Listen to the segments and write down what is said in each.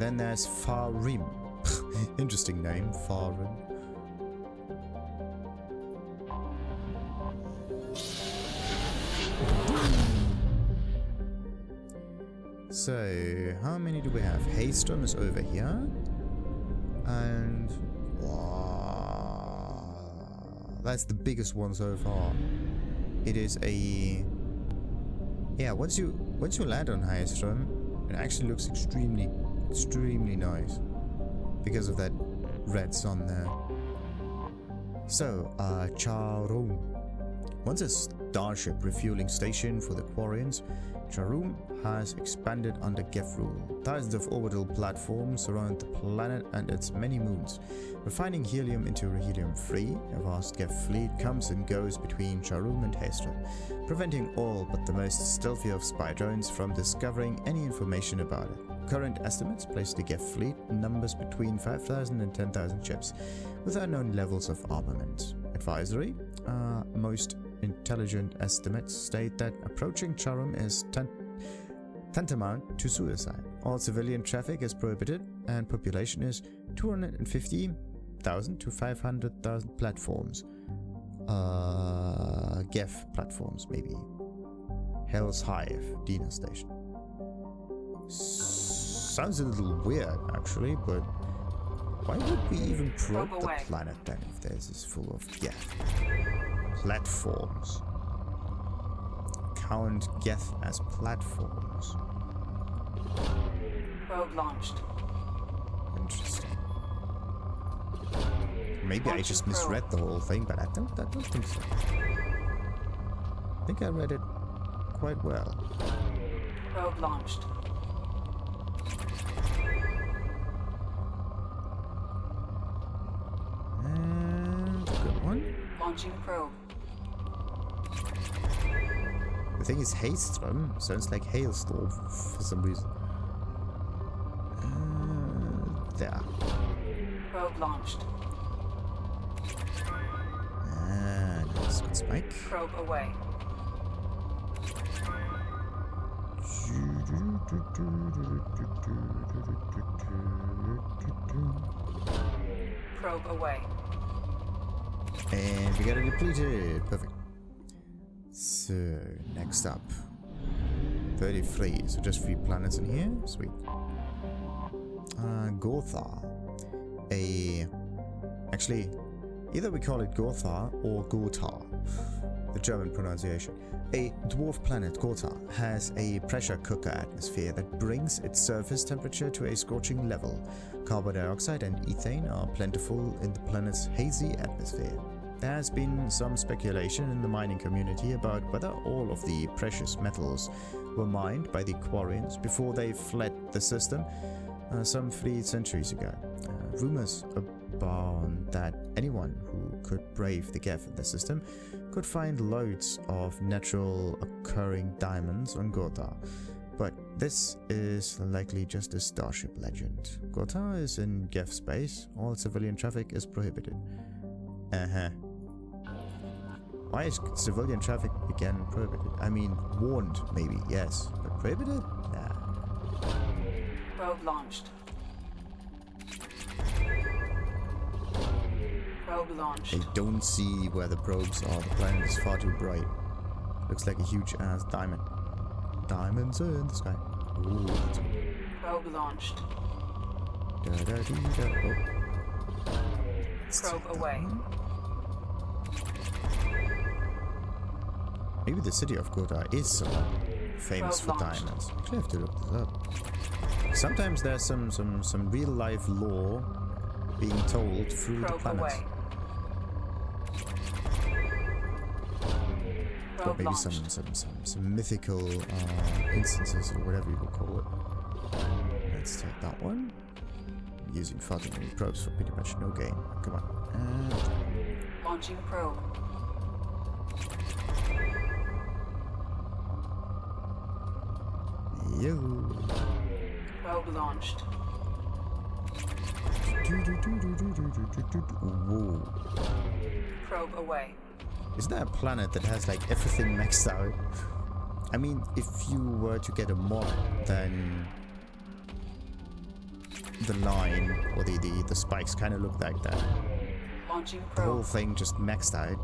Then there's Farim. Interesting name, Farim. So, how many do we have? Haystrom is over here. And... wow, that's the biggest one so far. It is a... yeah, once you land on Haystrom, it actually looks extremely nice. Because of that red sun there. So, Charum. Once a starship refueling station for the Quarians, Charum has expanded under Geth rule. Thousands of orbital platforms surround the planet and its many moons. Refining helium into helium-3, a vast Geth fleet comes and goes between Charum and Haystrom, preventing all but the most stealthy of spy drones from discovering any information about it. Current estimates place the Geth fleet numbers between 5,000 and 10,000 ships, with unknown levels of armament. Advisory: most intelligent estimates state that approaching Charum is tantamount to suicide. All civilian traffic is prohibited, and population is 250,000 to 500,000 platforms. Geth platforms, maybe. Hell's Hive, Dina Station. Sounds a little weird, actually, but why would we even probe the planet then if this is full of Geth platforms? Count Geth as platforms. Probe launched. Interesting. Maybe I just misread the whole thing, but I don't think so. I think I read it quite well. Probe launched. And a good one. Launching probe. The thing is, Haystrom sounds like hailstorm for some reason. There. Probe launched. Nice. Good spike. Probe away. Probe away. And we got it depleted. Perfect. So, next up. 33. So just 3 planets in here. Sweet. Gothar. Actually, either we call it Gothar or Gotar. The German pronunciation. A dwarf planet, Gothar, has a pressure cooker atmosphere that brings its surface temperature to a scorching level. Carbon dioxide and ethane are plentiful in the planet's hazy atmosphere. There has been some speculation in the mining community about whether all of the precious metals were mined by the Quarians before they fled the system some 3 centuries ago. Rumors abound that anyone who could brave the Geth in the system could find loads of natural occurring diamonds on Gothar. But this is likely just a starship legend. Gothar is in Geth space. All civilian traffic is prohibited. Why is civilian traffic again prohibited? I mean, warned, maybe, yes. But prohibited? Nah. Probe launched. Probe launched. I don't see where the probes are. The planet is far too bright. Looks like a huge ass diamond. Diamonds in the sky. Ooh, that's good. Probe launched. Probe away. Maybe the city of Gothar is so famous for diamonds. Actually, I have to look this up. Sometimes there's some real life lore being told through the planets. Or maybe some mythical instances or whatever you would call it. Let's take that one. I'm using far too many probes for pretty much no gain. Come on. Launching probe. Yo. Probe launched. Whoa. Probe away. Isn't that a planet that has like everything maxed out? I mean, if you were to get a mod, then the line or the spikes kind of look like that. Launching The whole probe. thing just maxed out,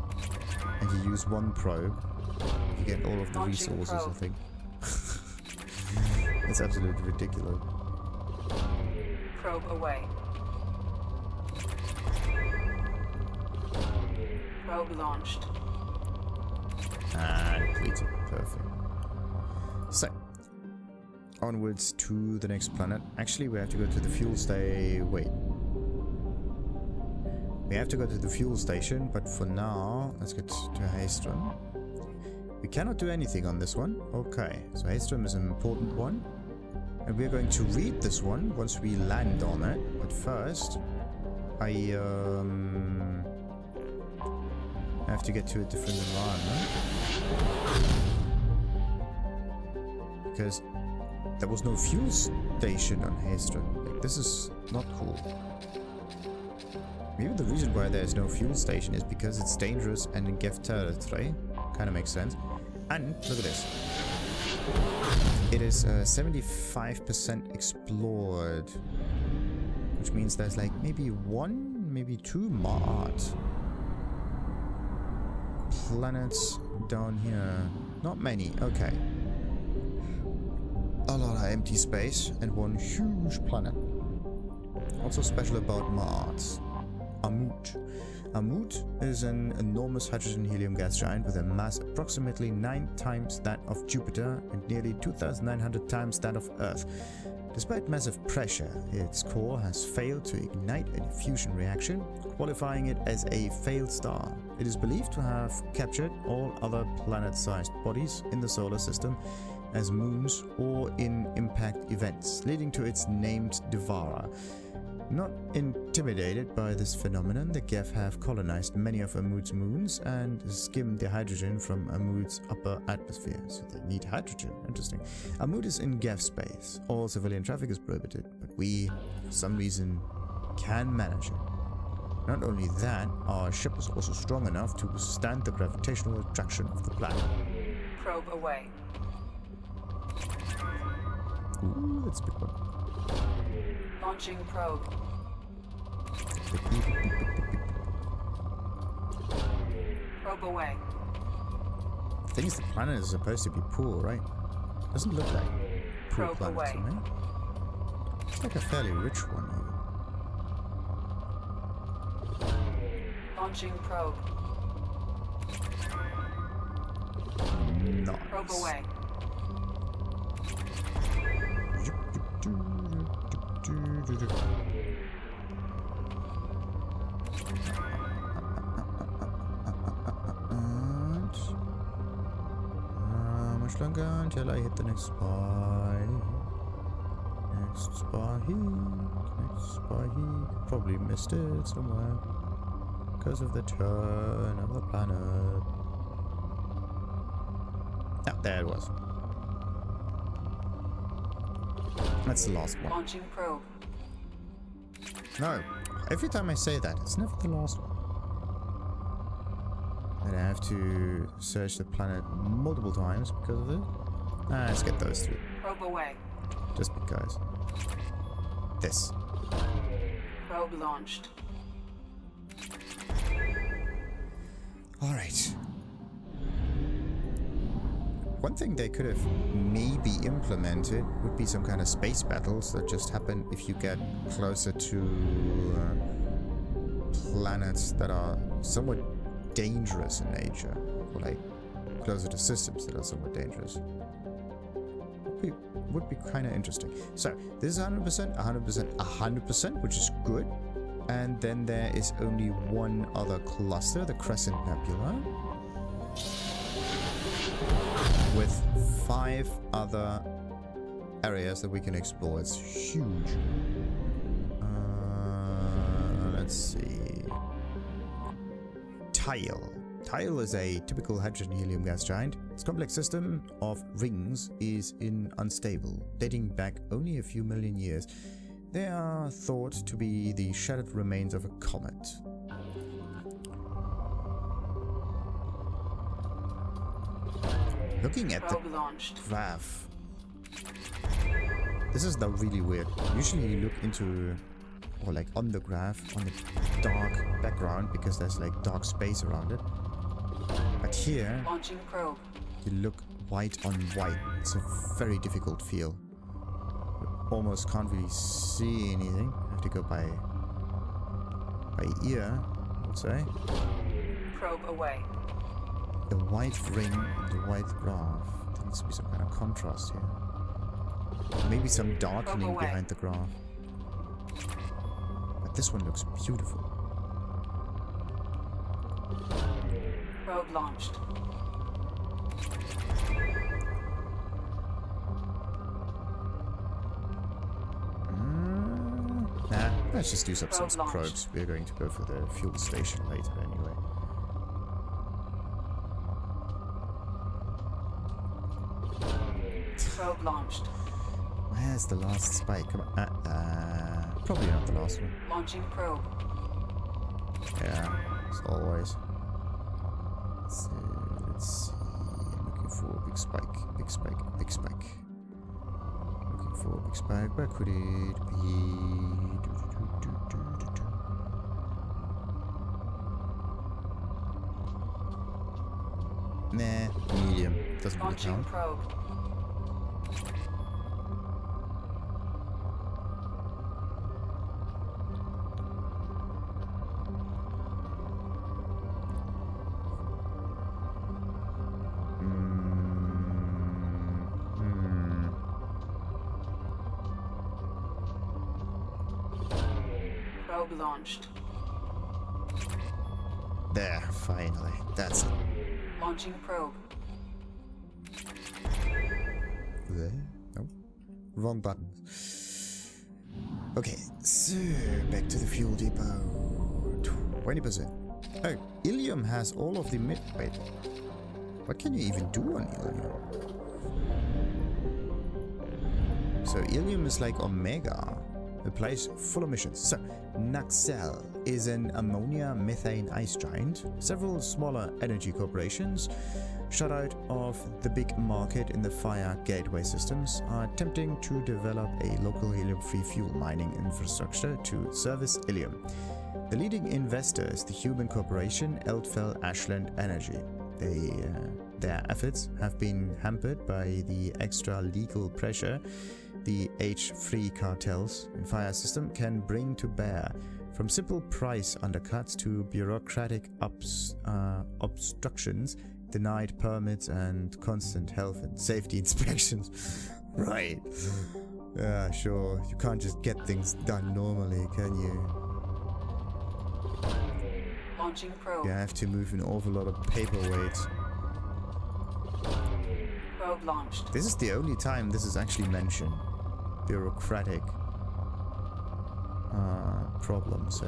and you use one probe, you get all of the Launching resources. probe. I think it's absolutely ridiculous. Probe away. Probe launched. And completed. Perfect. So, onwards to the next planet. Actually, we have to go to the fuel station. Wait. We have to go to the fuel station, but for now, let's get to Haystrom. We cannot do anything on this one. Okay, so Haystrom is an important one. And we're going to read this one once we land on it. But first, I have to get to a different environment. Because there was no fuel station on Haystrom. Like, this is not cool. Maybe the reason why there's no fuel station is because it's dangerous and in Geth territory. Kind of makes sense. And look at this. It is 75% explored. Which means there's like maybe one, maybe two Mars planets down here. Not many. Okay. A lot of empty space and one huge planet. Also special about Mars. Amut. Amut is an enormous hydrogen-helium gas giant with a mass approximately 9 times that of Jupiter and nearly 2,900 times that of Earth. Despite massive pressure, its core has failed to ignite a fusion reaction, qualifying it as a failed star. It is believed to have captured all other planet-sized bodies in the solar system as moons or in impact events, leading to its named Devara. Not intimidated by this phenomenon, the Geth have colonized many of Amut's moons and skimmed the hydrogen from Amut's upper atmosphere. So they need hydrogen. Interesting. Amut is in Geth space. All civilian traffic is prohibited, but we, for some reason, can manage it. Not only that, our ship is also strong enough to withstand the gravitational attraction of the planet. Probe away. Ooh, that's a big one. Launching probe. Probe away. The thing is, the planet is supposed to be poor, right? Doesn't look like poor Probe planet away. to me. It's like a fairly rich one, Launching probe. even. Nice. Probe away. Much longer until I hit the next spy. Next spy heat. Next spy heat. Probably missed it somewhere because of the turn of the planet. Ah, there it was. That's the last one. Launching probe. No, every time I say that, it's never the last one. And I have to search the planet multiple times because of it. Ah, let's get those three. Probe away. Just because. This. Probe launched. Alright. One thing they could have maybe implemented would be some kind of space battles that just happen if you get closer to planets that are somewhat dangerous in nature. Or like closer to systems that are somewhat dangerous. Would be kind of interesting. So, this is 100%, 100%, 100%, which is good. And then there is only one other cluster, the Crescent Nebula, with 5 other areas that we can explore. It's huge. Let's see. Tile is a typical hydrogen-helium gas giant. Its complex system of rings is unstable, dating back only a few million years. They are thought to be the shattered remains of a comet. Looking at Probe launched. the graph, This is now really weird. Usually you look into, or like on the graph, on the dark background, because there's like dark space around it. But here, Launching probe. you look white on white. It's a very difficult feel. You almost can't really see anything. I have to go by ear, I would say. Probe away. The white ring, the white graph. There needs to be some kind of contrast here. Maybe some darkening behind the graph. But this one looks beautiful. Probe launched. Nah, let's just do some Probe launched. probes. We're going to go for the fuel station later anyway. Probe launched. Where's the last spike? Come on. Probably not the last one. Launching probe. Yeah, as always. So, let's see. I'm looking for a big spike. Big spike. Big spike. Looking for a big spike. Where could it be? Nah, medium. Doesn't really Launching count. probe. Probe launched. There, finally. That's it. Launching probe. There? No. Wrong button. Okay, so back to the fuel depot. 20%. Oh, Ilium has all of the mid. Wait. What can you even do on Ilium? So Ilium is like Omega. A place full of missions. So, Naxel is an ammonia methane ice giant. Several smaller energy corporations, shut out of the big market in the fire gateway systems, are attempting to develop a local helium-free fuel mining infrastructure to service Ilium. The leading investor is the human corporation Eldfell Ashland Energy. Their efforts have been hampered by the extra legal pressure the H3 cartels in fire system can bring to bear, from simple price undercuts to bureaucratic obstructions, denied permits and constant health and safety inspections. Right. Yeah, sure. You can't just get things done normally, can you? Launching probe. You have to move an awful lot of paperweight. Probe launched. This is the only time this is actually mentioned. Bureaucratic problems.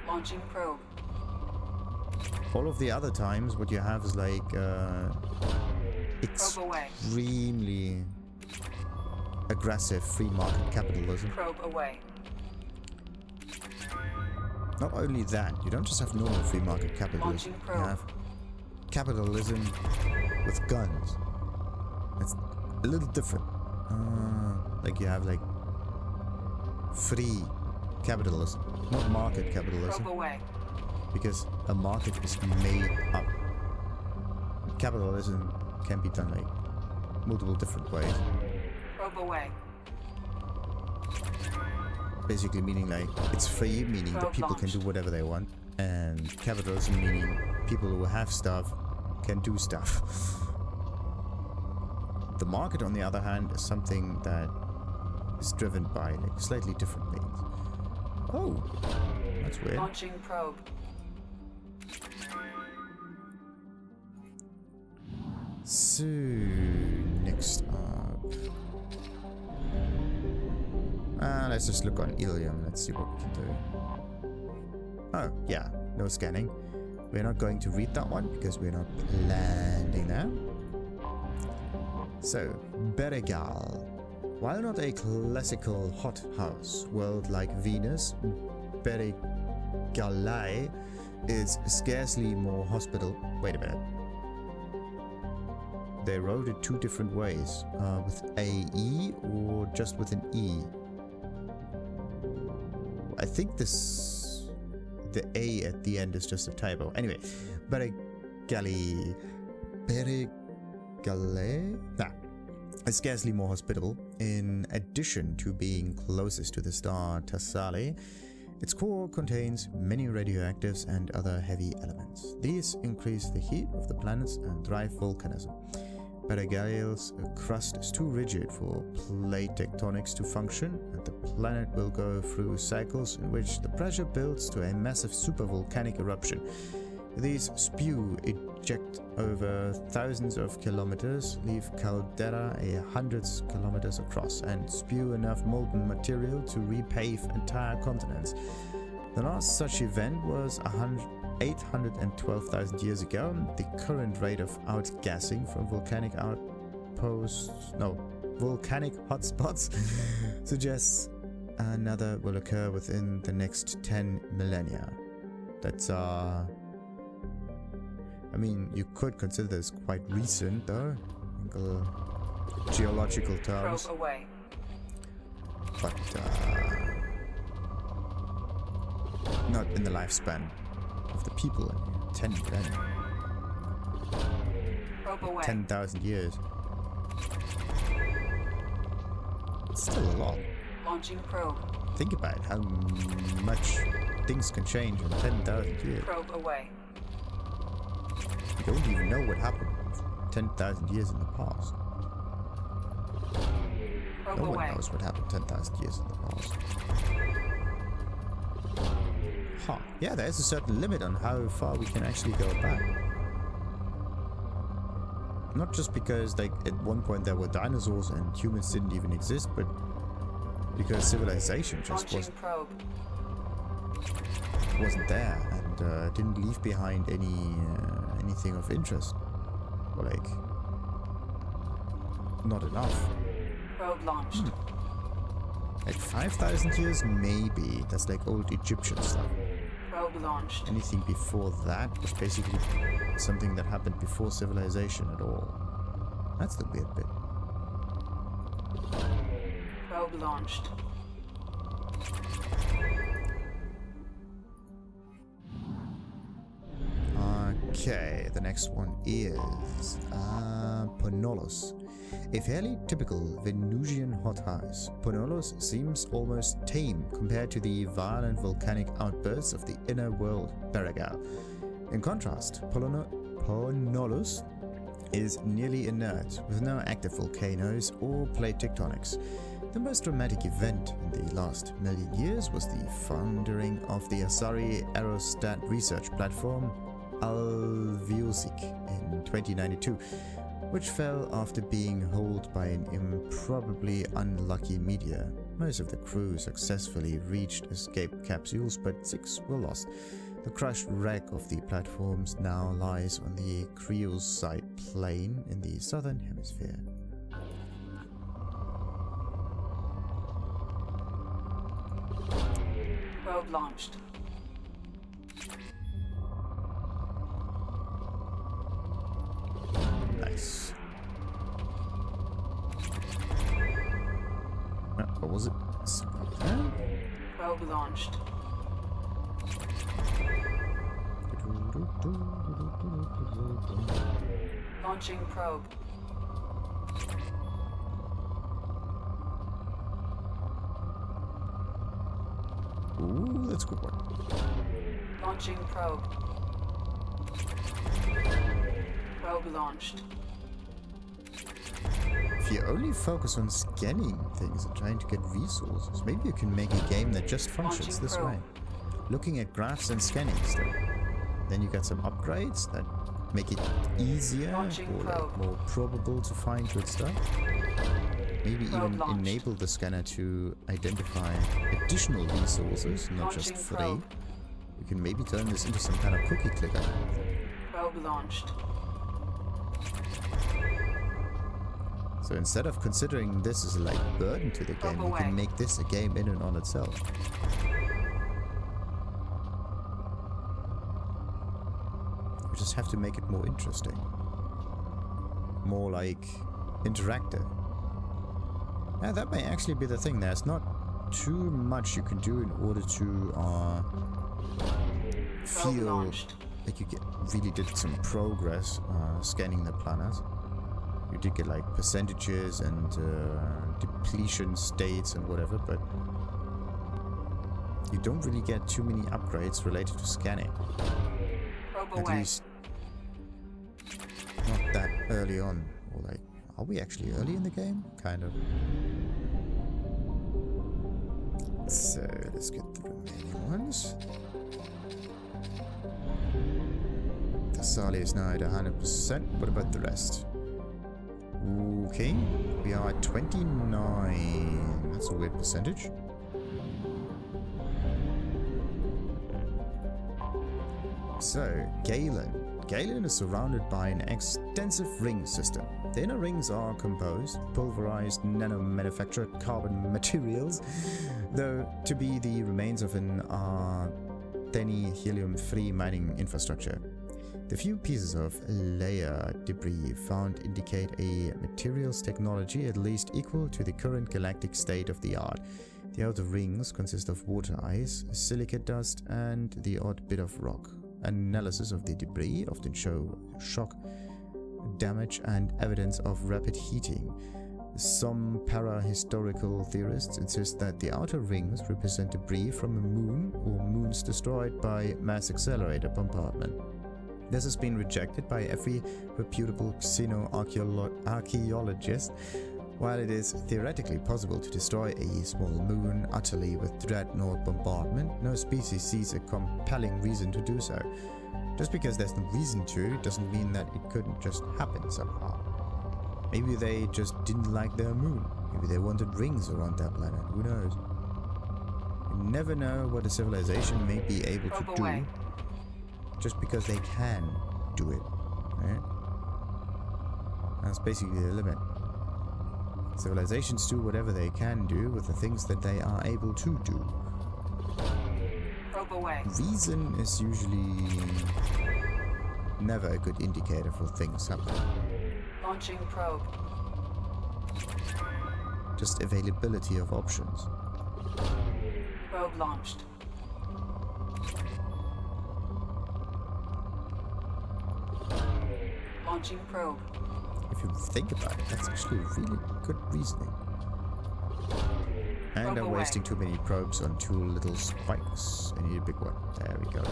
Launching probe. All of the other times, what you have is like extremely aggressive free market capitalism. Probe away. Not only that, you don't just have normal free market capitalism. You have capitalism with guns. It's a little different. Like you have like free capitalism, not market capitalism. Probe away. Because a market is made up. Capitalism can be done like multiple different ways. Probe away. Basically meaning like it's free, meaning that people can do whatever they want, and capitalism meaning people who have stuff can do stuff. The market, on the other hand, is something that is driven by like slightly different means. Oh, that's weird. Launching probe. So, next up. Let's just look on Ilium. Let's see what we can do. Oh, yeah, no scanning. We're not going to read that one because we're not landing there. So, Beregal. While not a classical hothouse world like Venus, Beregalae is scarcely more hospitable. Wait a minute. they wrote it two different ways, with AE or just with an E. I think the A at the end is just a typo. Anyway, Berigale is scarcely more hospitable. In addition to being closest to the star Tassali, its core contains many radioactives and other heavy elements. These increase the heat of the planets and drive volcanism. Berigale's crust is too rigid for plate tectonics to function, and the planet will go through cycles in which the pressure builds to a massive supervolcanic eruption. These spew eject over thousands of kilometers, leave caldera hundreds kilometers across, and spew enough molten material to repave entire continents. The last such event was 812,000 years ago. The current rate of outgassing from volcanic hotspots suggests another will occur within the next 10 millennia. That's I mean, you could consider this quite recent, though, in geological terms. Probe away. But not in the lifespan of the people. 10 millennia. Probe away. 10,000 years. It's still a lot. Launching probe. Think about how much things can change in 10,000 years. Probe away. You don't even know what happened 10,000 years in the past. Probe No one away. knows what happened 10,000 years in the past. Huh. Yeah, there's a certain limit on how far we can actually go back. Not just because, like, at one point there were dinosaurs and humans didn't even exist, but because civilization just Launching probe. wasn't there and didn't leave behind anything of interest. Or, like, not enough. Probe launched. Like 5,000 years, maybe. That's like old Egyptian stuff. Probe launched. Anything before that was basically something that happened before civilization at all. That's the weird bit. Probe launched. Okay, the next one is Ponolos. A fairly typical Venusian hothouse, Ponolos seems almost tame compared to the violent volcanic outbursts of the inner world, Beragal. In contrast, Ponolos is nearly inert, with no active volcanoes or plate tectonics. The most dramatic event in the last million years was the foundering of the Asari aerostat research platform, Alviosic, in 2092, which fell after being holed by an improbably unlucky meteor. Most of the crew successfully reached escape capsules, but 6 were lost. The crushed wreck of the platforms now lies on the cryosite plain in the southern hemisphere. Probe launched. Nice. What was it? Probe launched. Launching probe. Ooh, that's a good one. Launching probe. Probe launched. If you only focus on scanning things and trying to get resources, maybe you can make a game that just functions this way. Looking at graphs and scanning stuff. Then you got some upgrades that make it easier or like more probable to find good stuff. Maybe even enable the scanner to identify additional resources, not just free. You can maybe turn this into some kind of cookie clicker. Probe launched. So instead of considering this as a like burden to the game, you can make this a game in and on itself. You just have to make it more interesting. more like interactive. Yeah, that may actually be the thing. There's not too much you can do in order to feel like you really did some progress scanning the planet. You did get like percentages and depletion states and whatever, but you don't really get too many upgrades related to scanning. At least not that early on. Or like, are we actually early in the game? Kind of. So let's get the remaining ones. The Sali is now at 100%. What about the rest? Okay, we are at 29. That's a weird percentage. So, Galen. Galen is surrounded by an extensive ring system. The inner rings are composed, pulverized nano-manufactured carbon materials, though to be the remains of an Anomally helium-free mining infrastructure. The few pieces of layer debris found indicate a materials technology at least equal to the current galactic state of the art. The outer rings consist of water ice, silicate dust, and the odd bit of rock. Analysis of the debris often show shock damage and evidence of rapid heating. Some para-historical theorists insist that the outer rings represent debris from a moon or moons destroyed by mass accelerator bombardment. This has been rejected by every reputable xenoarchaeologist. While it is theoretically possible to destroy a small moon utterly with dreadnought bombardment, no species sees a compelling reason to do so. Just because there's no reason to, doesn't mean that it couldn't just happen somehow. Maybe they just didn't like their moon. Maybe they wanted rings around their planet. Who knows? You never know what a civilization may be able to do just because they can do it. Right? That's basically the limit. Civilizations do whatever they can do with the things that they are able to do. Probe away. Reason is usually never a good indicator for things happening. Launching probe. Just availability of options. Probe launched. Launching probe. If you think about it, that's actually really good reasoning. And Probe I'm away. wasting too many probes on two little spikes. I need a big one. There we go.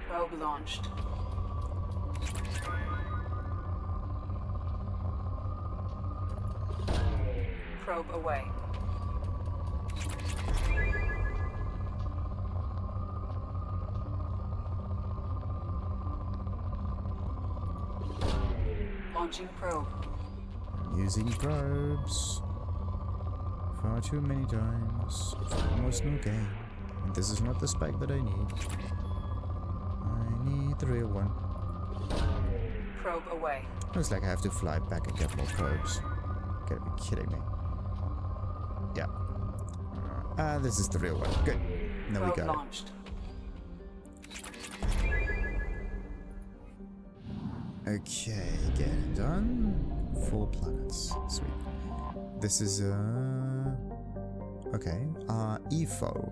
Probe launched. Probe away. Launching probe. I'm using probes far too many times. It's almost no game. And this is not the spec that I need. I need the real one. Probe away. Looks like I have to fly back and get more probes. Gotta be kidding me. Yeah. This is the real one. Good. Now we Probe got launched. it. Okay, getting done. 4 planets. Sweet. This is okay. EFO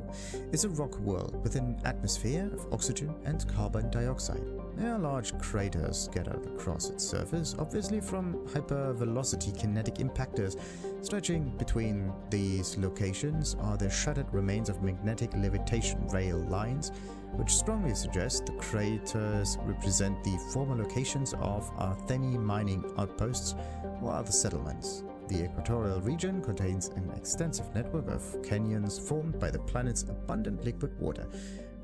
is a rock world with an atmosphere of oxygen and carbon dioxide. There are large craters scattered across its surface, obviously from hypervelocity kinetic impactors. Stretching between these locations are the shattered remains of magnetic levitation rail lines, which strongly suggest the craters represent the former locations of Anomally mining outposts or other settlements. The equatorial region contains an extensive network of canyons formed by the planet's abundant liquid water.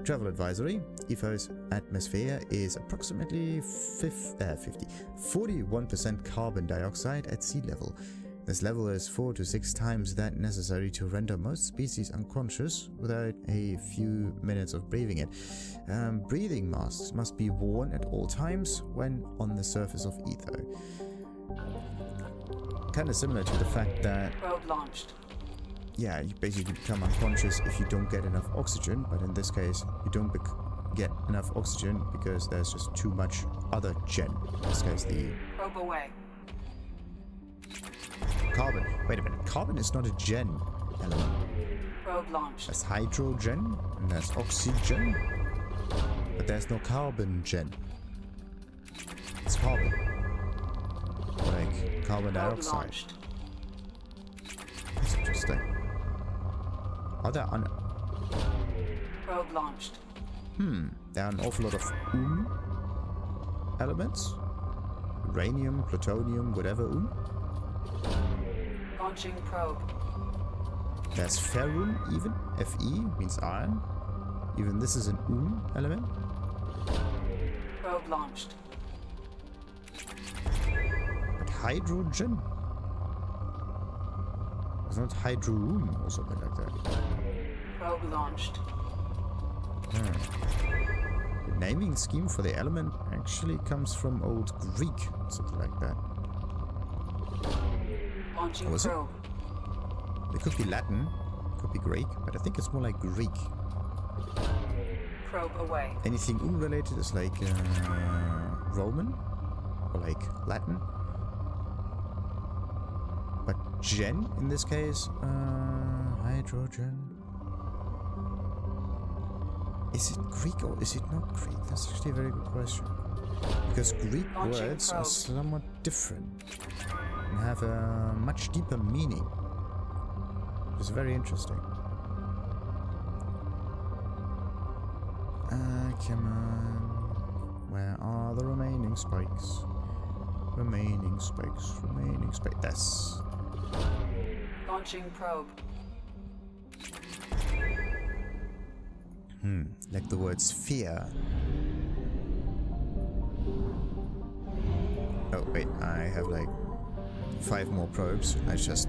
Travel advisory: EFO's atmosphere is approximately 41% carbon dioxide at sea level. This level is 4 to 6 times that necessary to render most species unconscious without a few minutes of breathing it. Breathing masks must be worn at all times when on the surface of ether. Kind of similar to the fact that Probe launched. yeah, you basically become unconscious if you don't get enough oxygen, but in this case, you don't get enough oxygen because there's just too much other gen. In this case, the Probe away. Carbon. Wait a minute. Carbon is not a gen element. Probe launched. There's hydrogen and there's oxygen. But there's no carbon gen. It's carbon. Like carbon Probe dioxide. launched. That's interesting. Are there Probe launched. there are an awful lot of elements? Uranium, plutonium, whatever Launching probe. There's ferrum even. Fe means iron. Even this is an element. Probe launched. But hydrogen? It's not hydroon or something like that. Probe launched. The naming scheme for the element actually comes from Old Greek, something like that. Launching Was it? probe. It could be Latin, could be Greek, but I think it's more like Greek. Probe away. Anything related is like Roman or like Latin. But gen in this case, hydrogen. Is it Greek or is it not Greek? That's actually a very good question. Because Greek Launching words probe. are somewhat different and have a much deeper meaning. It's very interesting. Come on. Where are the remaining spikes? Remaining spikes. Remaining spikes. Yes. Launching probe. Like the word sphere. Oh, wait. I have like 5 more probes. I just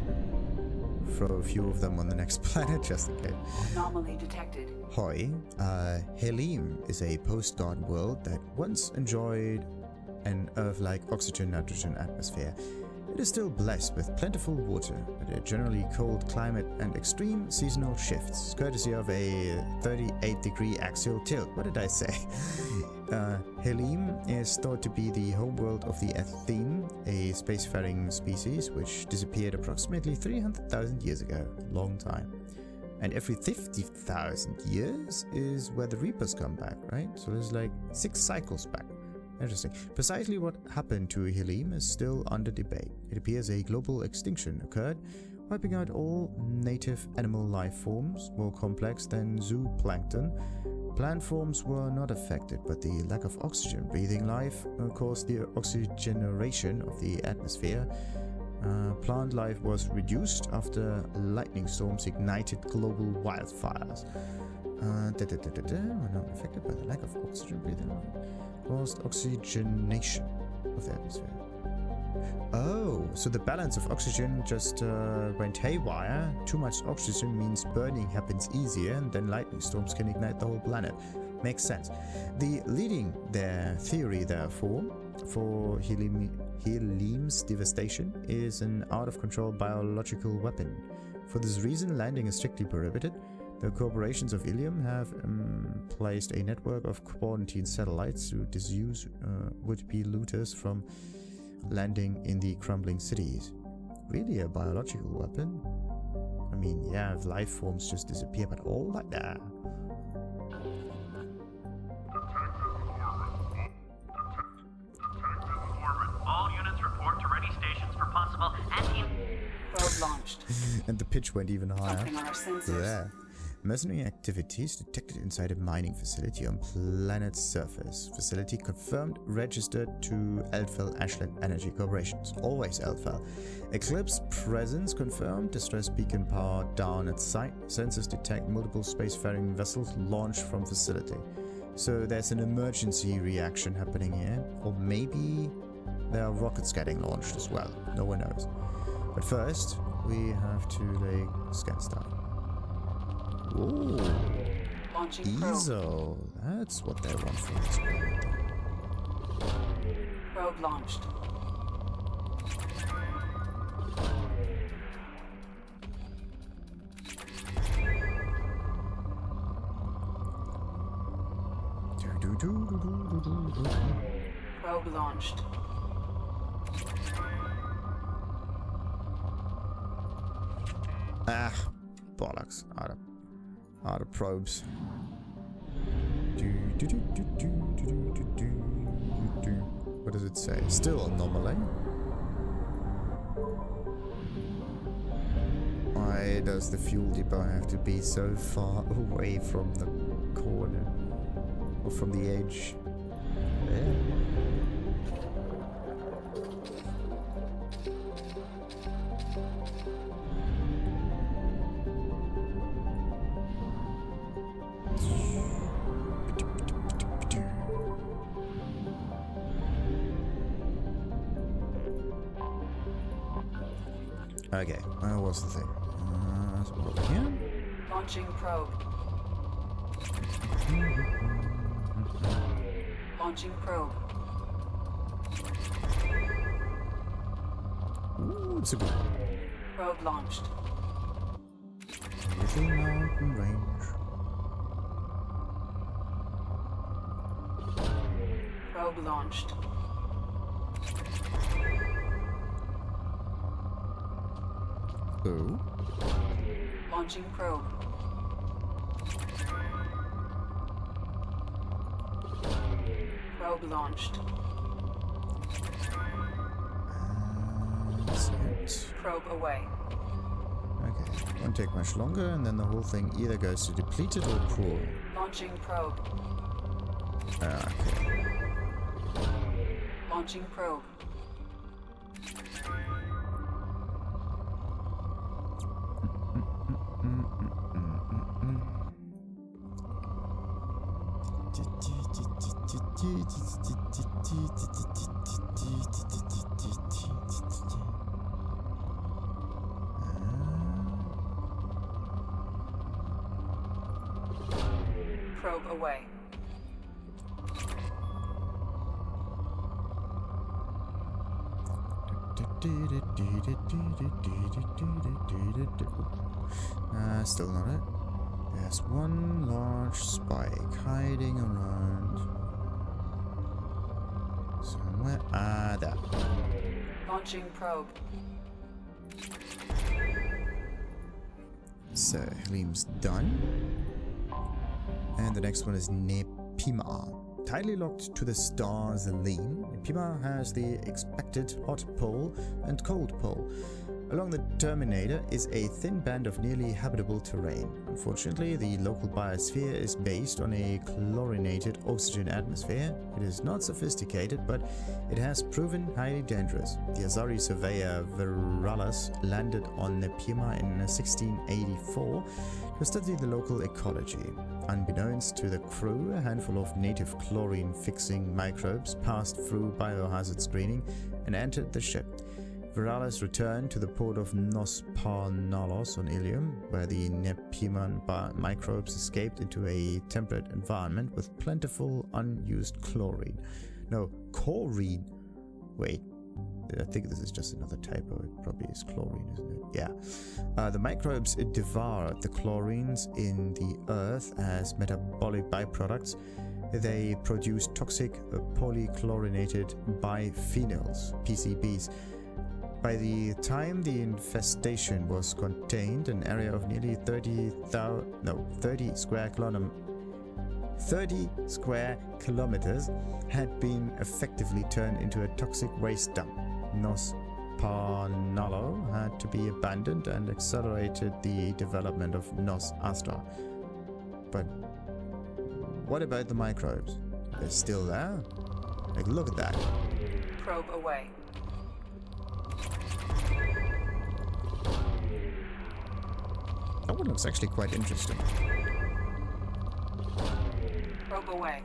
throw a few of them on the next planet just in case. Anomaly detected. Hoi, Helim is a post-garden world that once enjoyed an Earth-like oxygen-nitrogen atmosphere. It is still blessed with plentiful water, but a generally cold climate and extreme seasonal shifts, courtesy of a 38-degree axial tilt. What did I say? Helim is thought to be the homeworld of the Athene, a spacefaring species which disappeared approximately 300,000 years ago. Long time. And every 50,000 years is where the Reapers come back, right? So there's like 6 cycles back. Interesting. Precisely what happened to Helim is still under debate. It appears a global extinction occurred, wiping out all native animal life forms, more complex than zooplankton. Plant forms were not affected, but the lack of oxygen-breathing life caused the oxygenation of the atmosphere. Plant life was reduced after lightning storms ignited global wildfires. Were not affected by the lack of oxygen-breathing life. Caused oxygenation of the atmosphere. Oh, so the balance of oxygen just went haywire. Too much oxygen means burning happens easier, and then lightning storms can ignite the whole planet. Makes sense. The leading their theory, therefore, for Helim's devastation is an out-of-control biological weapon. For this reason, landing is strictly prohibited. The corporations of Ilium have placed a network of quarantine satellites to dissuade would-be looters from landing in the crumbling cities. Really a biological weapon? I mean, yeah, if life forms just disappear, but all like that. All units report to ready stations for possible Probe launched. And the pitch went even higher. Something on our sensors. Yeah. Mercenary activities detected inside a mining facility on planet's surface. Facility confirmed, registered to Eldfell Ashland Energy Corporation. Always Eldfell. Eclipse presence confirmed. Distress beacon power down at site. Sensors detect multiple spacefaring vessels launched from facility. So there's an emergency reaction happening here. Or maybe there are rockets getting launched as well. No one knows. But first, we have to like scan stuff. Ooh, Launching probe. ESO. That's what they want from this planet. Probe launched. Probe launched. Ah, bollocks. Out of probes. What does it say? Still Anomaly. Why does the fuel depot have to be so far away from the corner? Or from the edge? There? Okay, where was the thing? So over here. Launching probe. Launching probe. Ooh, it's a good Probe launched. little mountain range. Probe launched. Oh. Launching probe. Probe launched. That's it. Probe away. Okay, won't take much longer, and then the whole thing either goes to depleted or poor. Launching probe. Okay. Launching probe. Probe away. Still not it. There's one large spike hiding around somewhere. Ah, there. Launching probe. So, Helium's done. And the next one is Nebula. Tightly locked to the star Zelene, Nebula has the expected hot pole and cold pole. Along the terminator is a thin band of nearly habitable terrain. Unfortunately, the local biosphere is based on a chlorinated oxygen atmosphere. It is not sophisticated, but it has proven highly dangerous. The Azari surveyor Viralis landed on Nebula in 1684 to study the local ecology. Unbeknownst to the crew, a handful of native chlorine-fixing microbes passed through biohazard screening and entered the ship. Viralis returned to the port of Nos Parnalos on Ilium, where the Nepiman microbes escaped into a temperate environment with plentiful unused chlorine. No, chlorine. Wait, I think this is just another typo. It probably is chlorine, isn't it? Yeah. The microbes devoured the chlorines in the earth as metabolic byproducts. They produce toxic polychlorinated biphenyls, PCBs. By the time the infestation was contained, an area of nearly 30 square kilometers had been effectively turned into a toxic waste dump. Nos Parnalo had to be abandoned and accelerated the development of Nos Astra. But what about the microbes? They're still there? Like, look at that. Probe away. That one looks actually quite interesting. Probe away.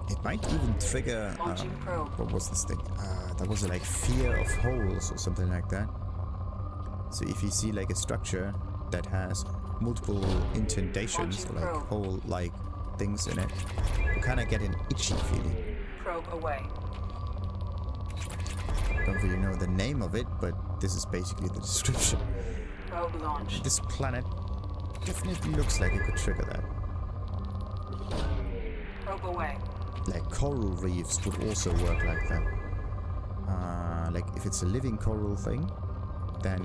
It might even trigger... Launching probe. what was this thing? That was like fear of holes or something like that. So if you see like a structure that has multiple indentations or like hole-like things in it, you kind of get an itchy feeling. Probe away. Don't really know the name of it, but this is basically the description. Probe launched. This planet definitely looks like it could trigger that. Probe away. Like coral reefs would also work like that. Like if it's a living coral thing, then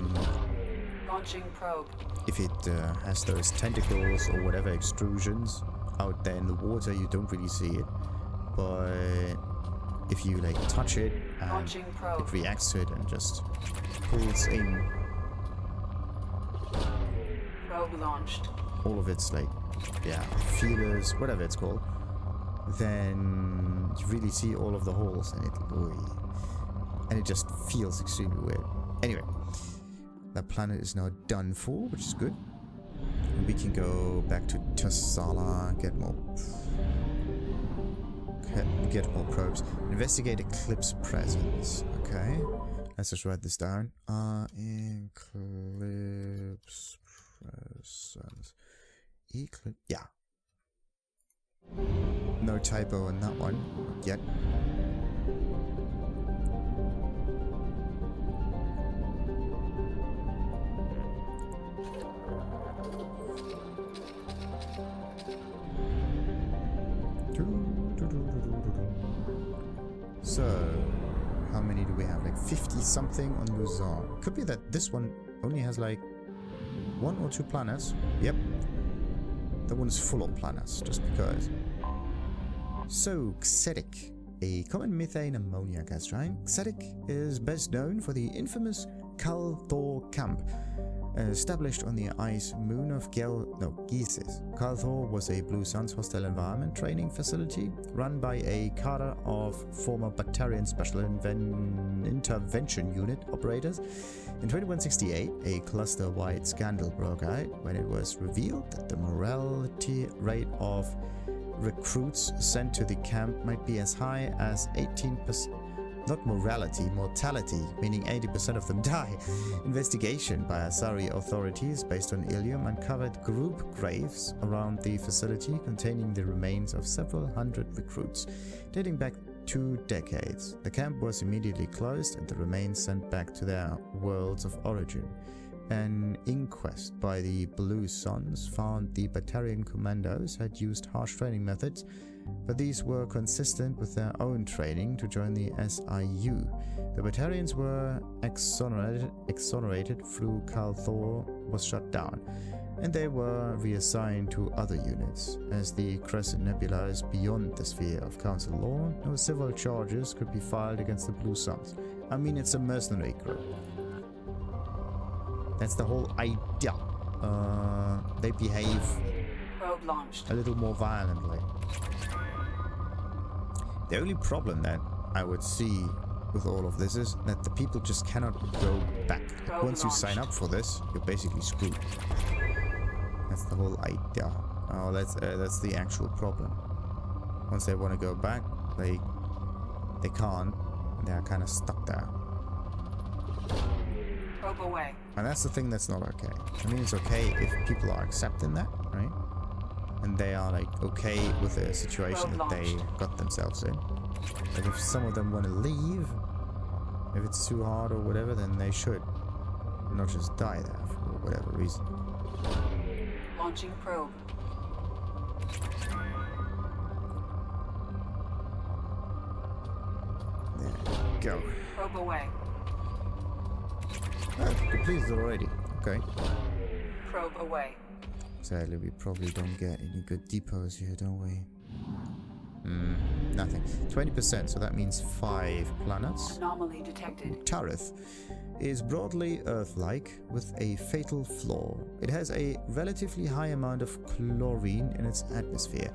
Launching probe. if it has those tentacles or whatever extrusions out there in the water, you don't really see it. But if you like touch it and Launching probe. it reacts to it and just pulls in Probe launched. all of its like, yeah, feelers, whatever it's called, then you really see all of the holes and it just feels extremely weird. Anyway, that planet is now done for, which is good. And we can go back to Tassala, get more probes. Investigate Eclipse presence. Okay, let's just write this down. Eclipse presence. Eclipse. Yeah. No typo on that one yet. So, how many do we have? Like 50 something on Luzon. Could be that this one only has like 1 or 2 planets. Yep. That one's full of planets, just because. So, Xetic, a common methane ammonia gas giant. Xetic is best known for the infamous Kalthor camp, established on the ice moon of Gises. Kalthor was a Blue Suns hostile environment training facility run by a cadre of former Bacterian Special Intervention Unit operators. In 2168, a cluster-wide scandal broke out when it was revealed that the mortality rate of recruits sent to the camp might be as high as 18%. Not mortality, meaning 80% of them die. Investigation by Asari authorities based on Ilium uncovered group graves around the facility containing the remains of several hundred recruits, dating back 2 decades. The camp was immediately closed and the remains sent back to their worlds of origin. An inquest by the Blue Suns found the Bacterian commandos had used harsh training methods, but these were consistent with their own training to join the SIU. The Bacterians were exonerated through Kalthor was shut down, and they were reassigned to other units. As the Crescent Nebula is beyond the sphere of council law, no civil charges could be filed against the Blue Suns. I mean, it's a mercenary group. That's the whole idea. They behave Probe launched. a little more violently. The only problem that I would see with all of this is that the people just cannot go back. Once you sign up for this, you're basically screwed. That's the whole idea. Oh, that's the actual problem. Once they want to go back, they can't. They're kind of stuck there. Probe away. And that's the thing that's not okay. I mean, it's okay if people are accepting that, right? And they are like okay with the situation that they got themselves in. But if some of them want to leave, if it's too hard or whatever, then they should not just die there for whatever reason. Launching probe. There we go. Probe away. Oh, completed already. Okay. Probe away. Sadly, we probably don't get any good depots here, don't we? Nothing. 20%, so that means 5 planets. Anomaly detected. Tarith is broadly Earth-like with a fatal flaw. It has a relatively high amount of chlorine in its atmosphere.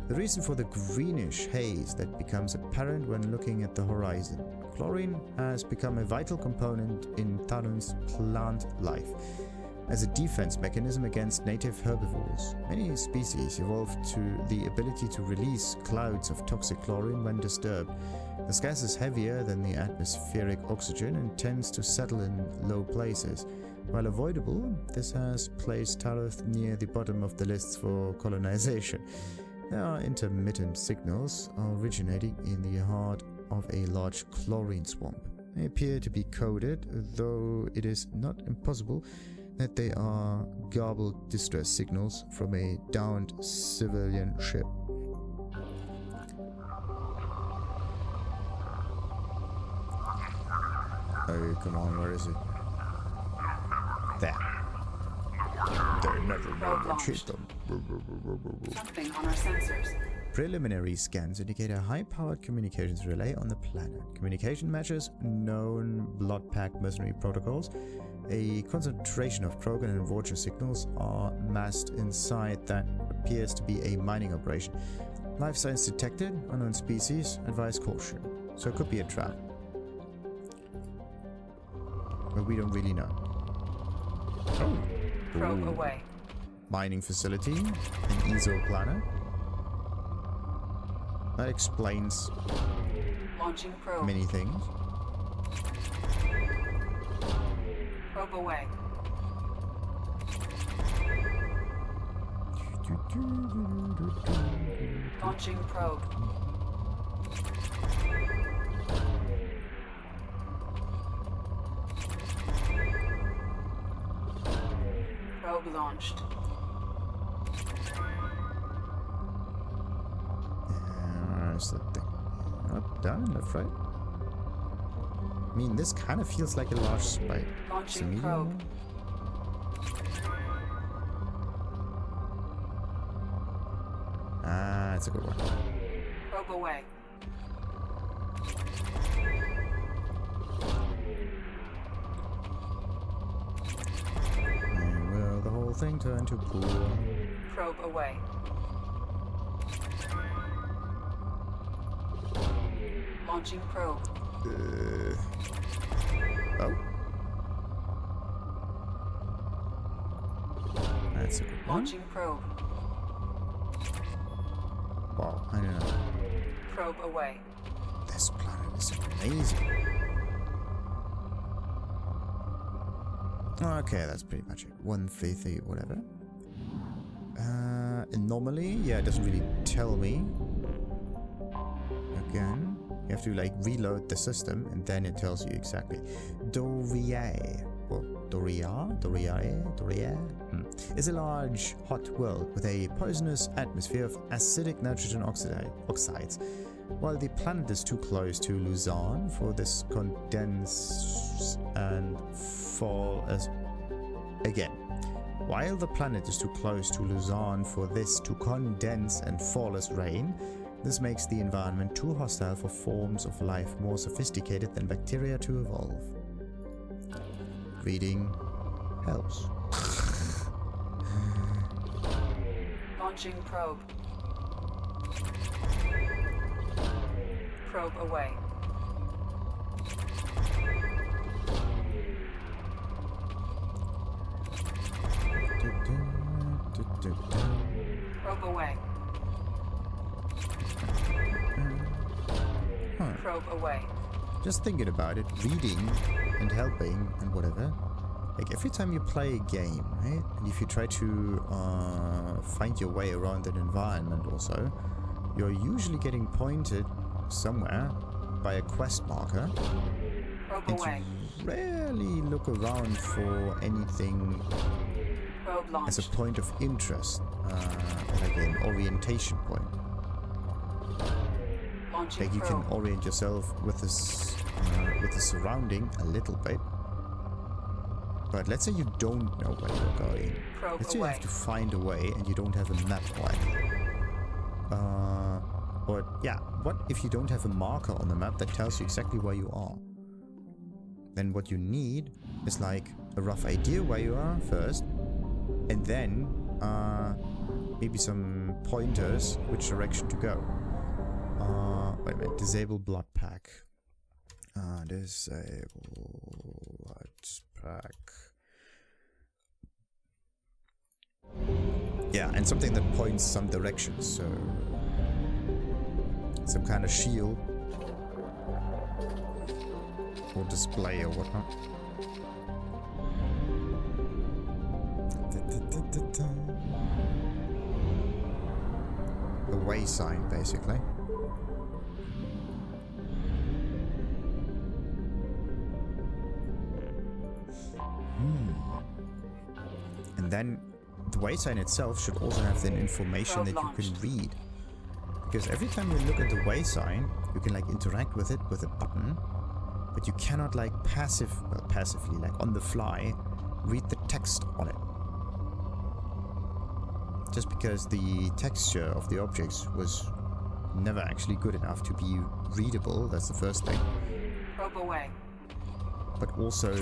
The reason for the greenish haze that becomes apparent when looking at the horizon. Chlorine has become a vital component in Tarith's plant life. As a defense mechanism against native herbivores, many species evolved to the ability to release clouds of toxic chlorine when disturbed. The gas is heavier than the atmospheric oxygen and tends to settle in low places. While avoidable, this has placed Tarith near the bottom of the lists for colonization. There are intermittent signals originating in the heart of a large chlorine swamp. They appear to be coded, though it is not impossible that they are garbled distress signals from a downed civilian ship. Oh, come on, where is he? There. They're never gonna cheat them. Something on our sensors. Preliminary scans indicate a high-powered communications relay on the planet. Communication matches known blood pact mercenary protocols. A concentration of Krogan and Vulture signals are massed inside that appears to be a mining operation. Life signs detected, unknown species, advise caution. So it could be a trap. But we don't really know. Oh. Probe Ooh. away. Mining facility, an exoplanet. That explains Launching probe. many things. Probe away. Launching probe. Probe launched. Where's the thing? Up, down, left, right. I mean, this kind of feels like a large spike. Launching probe. Ah, that's a good one. Probe away. And will the whole thing turn to pool? Probe away. Launching probe. Oh. That's a good one. Launching probe. Wow, I don't know. Probe away. This planet is amazing. Okay, that's pretty much it. 133, whatever. Anomaly? Yeah, it doesn't really tell me. Again, you have to like reload the system and then it tells you exactly. Doriae. Well, Doriae? Is a large, hot world with a poisonous atmosphere of acidic nitrogen oxides. While the planet is too close to Luzon for this condense and fall as... Again. While the planet is too close to Luzon for this to condense and fall as rain, this makes the environment too hostile for forms of life more sophisticated than bacteria to evolve. Reading helps. Launching probe. Probe away. Probe away. Probe away. Just thinking about it, reading and helping and whatever. Like every time you play a game, right? And if you try to find your way around an environment also, you're usually getting pointed somewhere by a quest marker. Probe And away. you rarely look around for anything Probe as a launched. point of interest, like an orientation point. Launching Like you can probe. orient yourself with this, with the surrounding a little bit. But let's say you don't know where you're going. Probe Let's say you away. have to find a way and you don't have a map or anything. Or yeah, what if you don't have a marker on the map that tells you exactly where you are? Then what you need is like a rough idea where you are first, and then maybe some pointers which direction to go. Wait a minute, disable blood pack. Disable blood pack. Yeah, and something that points some direction, so some kind of shield or display or whatnot. A way sign, basically. And then the way sign itself should also have the information that you can read. Because every time you look at the way sign, you can like interact with it with a button. but you cannot like passively, like on the fly, read the text on it. Just because the texture of the objects was never actually good enough to be readable, that's the first thing. Probe away. But also,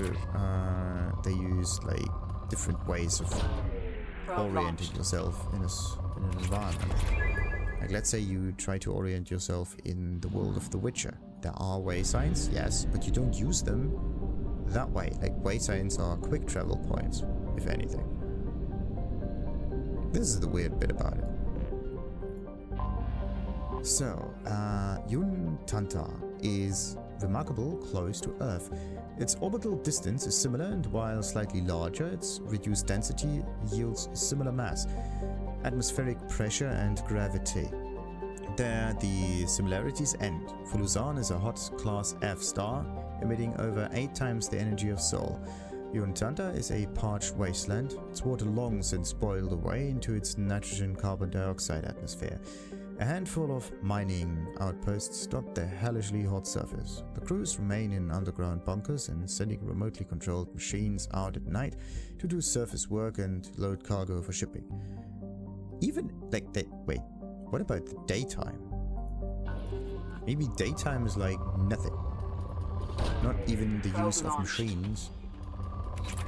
they use like different ways of Probe orienting launched. yourself in an environment. Like let's say you try to orient yourself in the world of The Witcher. There are waysigns, yes, but you don't use them that way. Like waysigns are quick travel points, if anything. This is the weird bit about it. So, Yuntanta is remarkable close to Earth. Its orbital distance is similar, and while slightly larger, its reduced density yields similar mass, atmospheric pressure, and gravity. There, the similarities end. Fuluzan is a hot class F star, emitting over 8 times the energy of Sol. Yuntanta is a parched wasteland, its water long since boiled away into its nitrogen carbon dioxide atmosphere. A handful of mining outposts dot the hellishly hot surface. The crews remain in underground bunkers and sending remotely controlled machines out at night to do surface work and load cargo for shipping. Even, like, wait, what about the daytime? Maybe daytime is like nothing. Not even the use of machines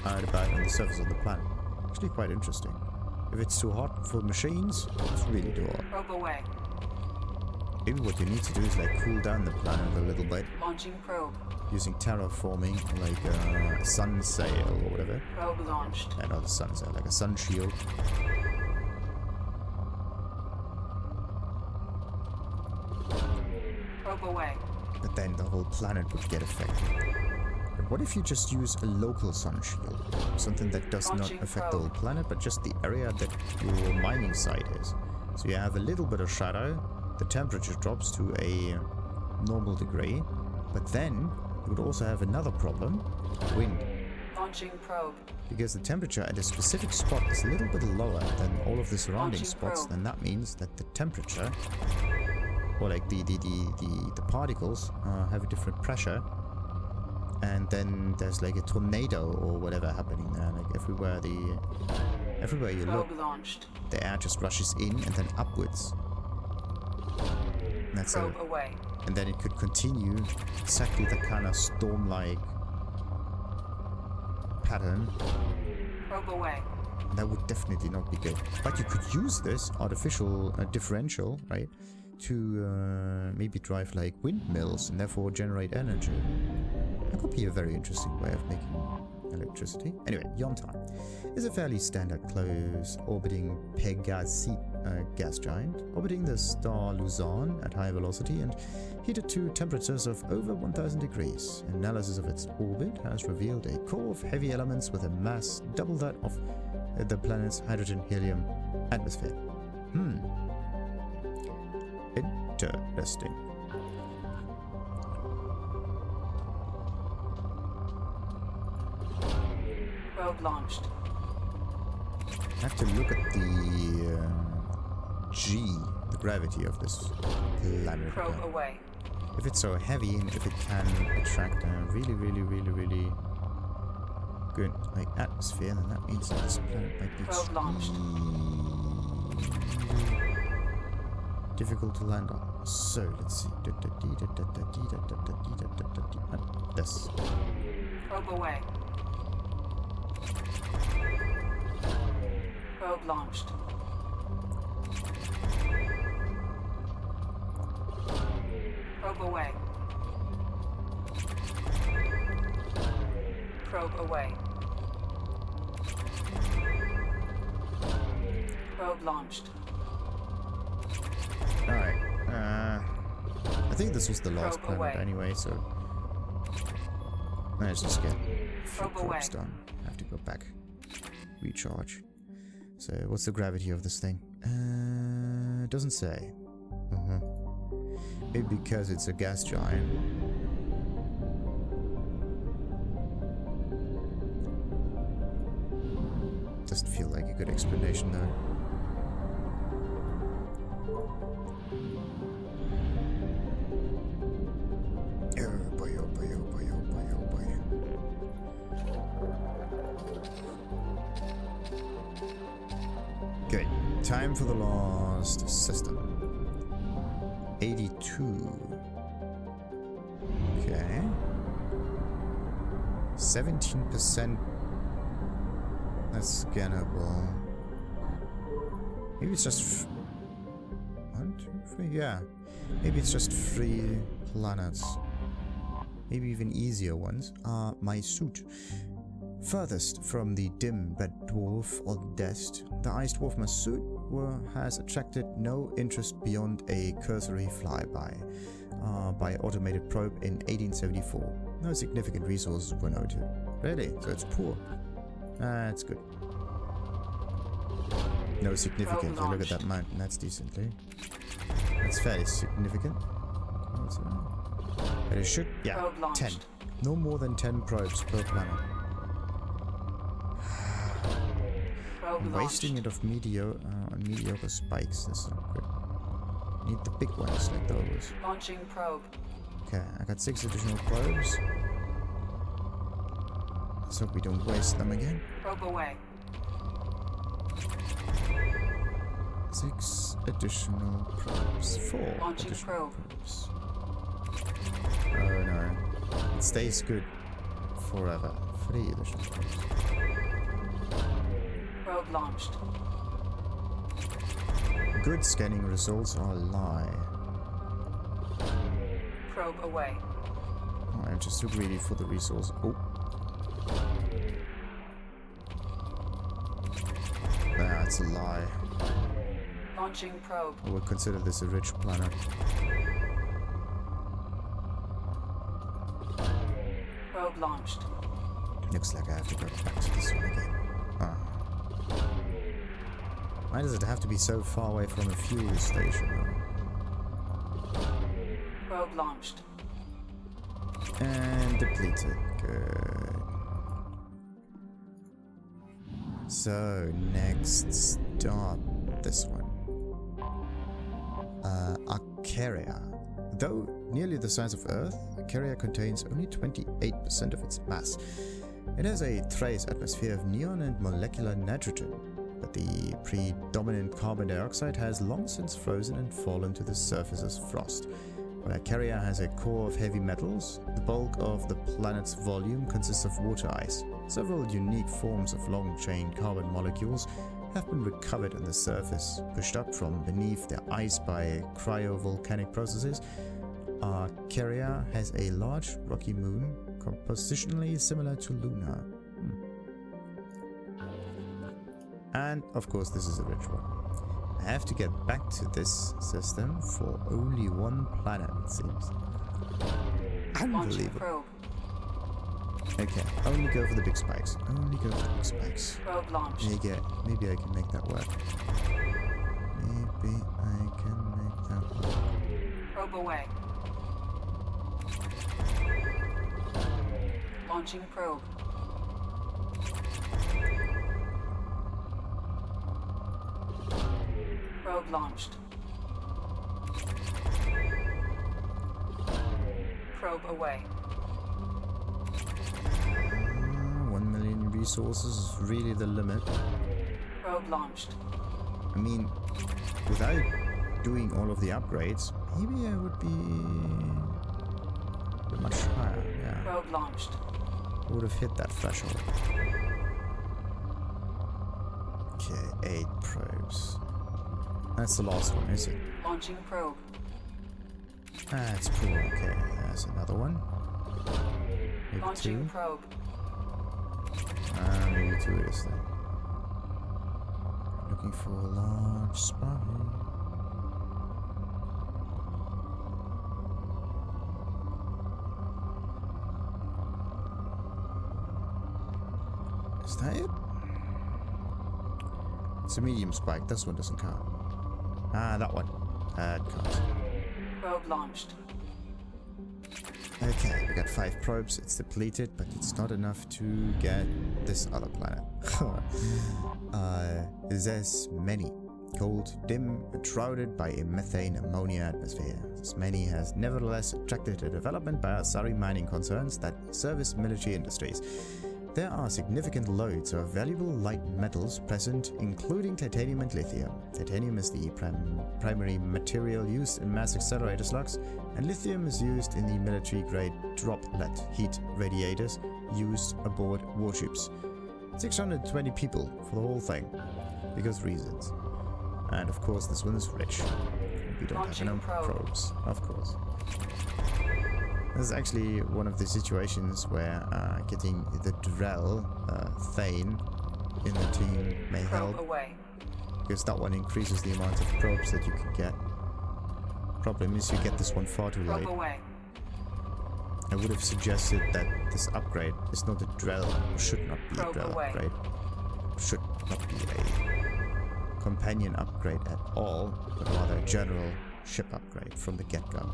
out about on the surface of the planet. Actually quite interesting. If it's too hot for machines, it's really too hot. Probe away. Maybe what you need to do is like cool down the planet a little bit Launching probe. using terraforming, like a sun sail or whatever. Probe launched. Not a sun sail, like a sun shield. Probe away. But then the whole planet would get affected. But what if you just use a local sun shield? Something that does not Launching affect the whole probe. planet, but just the area that your mining site is. So you have a little bit of shadow, the temperature drops to a normal degree, but then you would also have another problem, wind. Launching probe. Because the temperature at a specific spot is a little bit lower than all of the surrounding Launching spots, probe. then that means that the temperature, or like the particles, have a different pressure, and then there's like a tornado or whatever happening there. Like everywhere you look, Probe launched. the air just rushes in and then upwards. And that's Probe away. and then it could continue exactly the kind of storm-like pattern. Probe away. That would definitely not be good. But you could use this artificial differential, right, to maybe drive like windmills and therefore generate energy. That could be a very interesting way of making electricity. Anyway, Yontan is a fairly standard close orbiting Pegasus gas giant, orbiting the star Luzon at high velocity and heated to temperatures of over 1000 degrees. Analysis of its orbit has revealed a core of heavy elements with a mass double that of the planet's hydrogen-helium atmosphere. Interesting. Probe launched. I have to look at the the gravity of this planet. Probe again. away. If it's so heavy and if it can attract a really good like atmosphere, then that means that this planet might be Probe launched. difficult to land on. So let's see. This. Probe away. Probe launched. Probe away. Probe away. Probe launched. Alright. I think this was the last Probe planet away. anyway, so let's just get a few Probe away. probes done. I have to go back. Recharge. So what's the gravity of this thing? It doesn't say. Maybe because it's a gas giant. Doesn't feel like a good explanation though. Oh boy, oh boy, oh boy, oh Good. Time for the last system. 82. Okay. 17%. That's scannable. Maybe it's just... 1, 2, 3, yeah. Maybe it's just 3 planets. Maybe even easier ones. My suit. Furthest from the dim red dwarf or Dest, the ice dwarf Masud has attracted no interest beyond a cursory flyby by automated probe in 1874. No significant resources were noted. Really? So it's poor. That's good. No significant. Yeah, look at that mountain. That's decently. That's fairly significant. But it should... Yeah, 10. No more than 10 probes per planet. I'm wasting it of mediocre spikes. That's not good. Need the big ones like those. Launching probe. Okay, I got 6 additional probes. Let's hope we don't waste them again. Probe away. 6 additional probes. 4 Launching additional probe. probes. Oh no. It stays good forever. 3 additional probes. Probe launched. Good scanning results are a lie. Probe away. Oh, I'm just too greedy for the resource. Oh. That's a lie. Launching probe. I would consider this a rich planet. Probe launched. Looks like I have to go back to this one again. Ah. Why does it have to be so far away from a fuel station? Probe launched. And depleted. Good. So, next stop. This one. Arcaria. Though nearly the size of Earth, Arcaria contains only 28% of its mass. It has a trace atmosphere of neon and molecular nitrogen, but the predominant carbon dioxide has long since frozen and fallen to the surface as frost. While Arcaria has a core of heavy metals, the bulk of the planet's volume consists of water ice. Several unique forms of long-chain carbon molecules have been recovered on the surface, pushed up from beneath the ice by cryovolcanic processes. Arcaria has a large rocky moon, compositionally similar to Luna. And of course this is a rich one. I have to get back to this system for only one planet, it seems. Unbelievable. Okay, only go for the big spikes. Only go for the big spikes. Probe launched. Maybe I can make that work. Maybe I can make that work. Probe away. Launching probe. Probe launched. Probe away. 1 million resources is really the limit. Probe launched. I mean, without doing all of the upgrades, maybe I would be much higher, yeah. Probe launched. I would have hit that threshold. Okay, 8 probes. That's the last one, is it? Launching probe. That's cool, okay, there's another one. Maybe Launching 2. probe. Maybe 2 it is then. Looking for a large spot. Is that it? It's a medium spike. This one doesn't count. That one. That counts. Probe launched. Okay, we got 5 probes. It's depleted, but it's not enough to get this other planet. There's many. Cold, dim, and shrouded by a methane ammonia atmosphere. This many has nevertheless attracted a development by Asari mining concerns that service military industries. There are significant loads of valuable light metals present, including titanium and lithium. Titanium is the primary material used in mass accelerator slugs, and lithium is used in the military-grade droplet heat radiators used aboard warships. 620 people for the whole thing, because reasons. And of course this one is rich. We don't have enough probes, of course. This is actually one of the situations where getting the Drell Thane in the team may help. Because that one increases the amount of probes that you can get. Problem is you get this one far too late. I would have suggested that this upgrade is not a Drell, should not be a Drell upgrade. Should not be a companion upgrade at all, but rather a general ship upgrade from the get-go.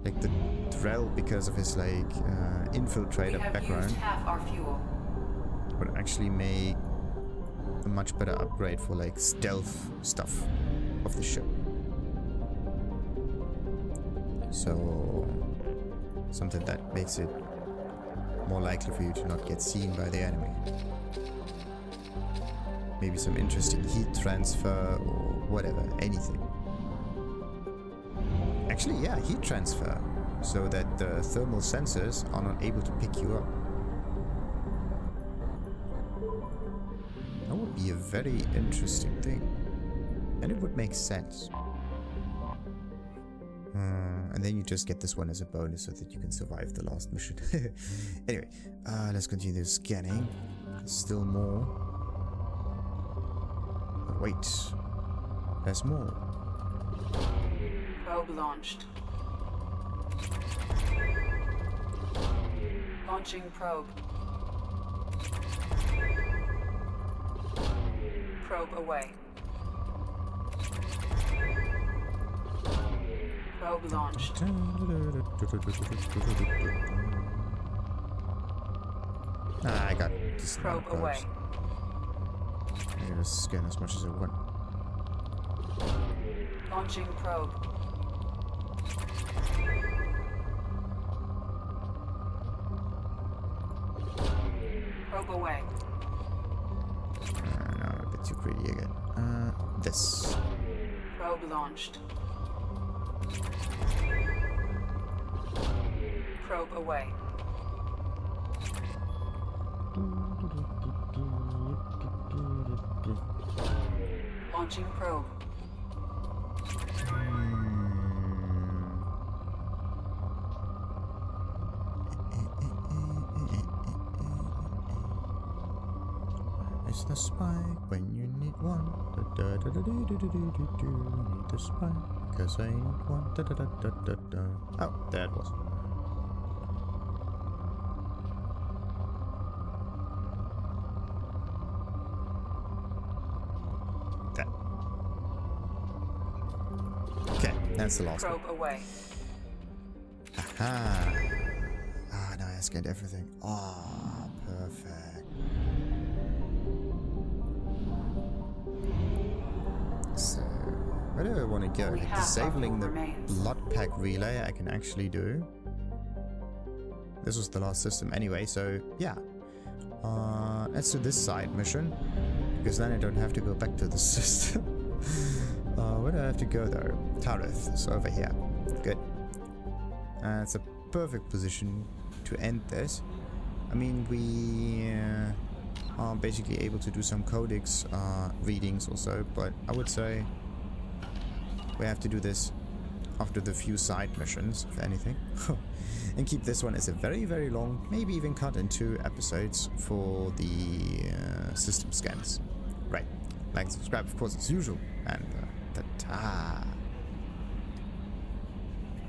Like the Drell, because of his like infiltrator background, would actually make a much better upgrade for like stealth stuff of the ship. So something that makes it more likely for you to not get seen by the enemy. Maybe some interesting heat transfer or whatever, anything. Actually, yeah, heat transfer, so that the thermal sensors are not able to pick you up. That would be a very interesting thing. And it would make sense. And then you just get this one as a bonus so that you can survive the last mission. Anyway, let's continue scanning. There's still more. But wait, there's more. Probe launched. Launching probe. Probe away. Probe launched. I got this. Probe away. I'm gonna scan as much as I want. Launching probe. Probe away. No, I'm a bit too greedy again. This. Probe launched. Probe away. Launching probe. It's the spike when you need one. Need the spike, cause I need one. Oh, there it was. That. Okay, that's the last one. Probe away. Aha. Ah, now I scanned everything. Ah, perfect. So, where do I want to go? Like, disabling the blood pack relay I can actually do. This was the last system anyway, so yeah. Let's do this side mission, because then I don't have to go back to the system. Where do I have to go though? Tarith, it's over here. Good. It's a perfect position to end this. I mean, we are basically able to do some codex readings also, but I would say we have to do this after the few side missions, if anything. And keep this one as a very, very long, maybe even cut into episodes for the system scans. Right. Like and subscribe, of course, as usual. And ta-ta!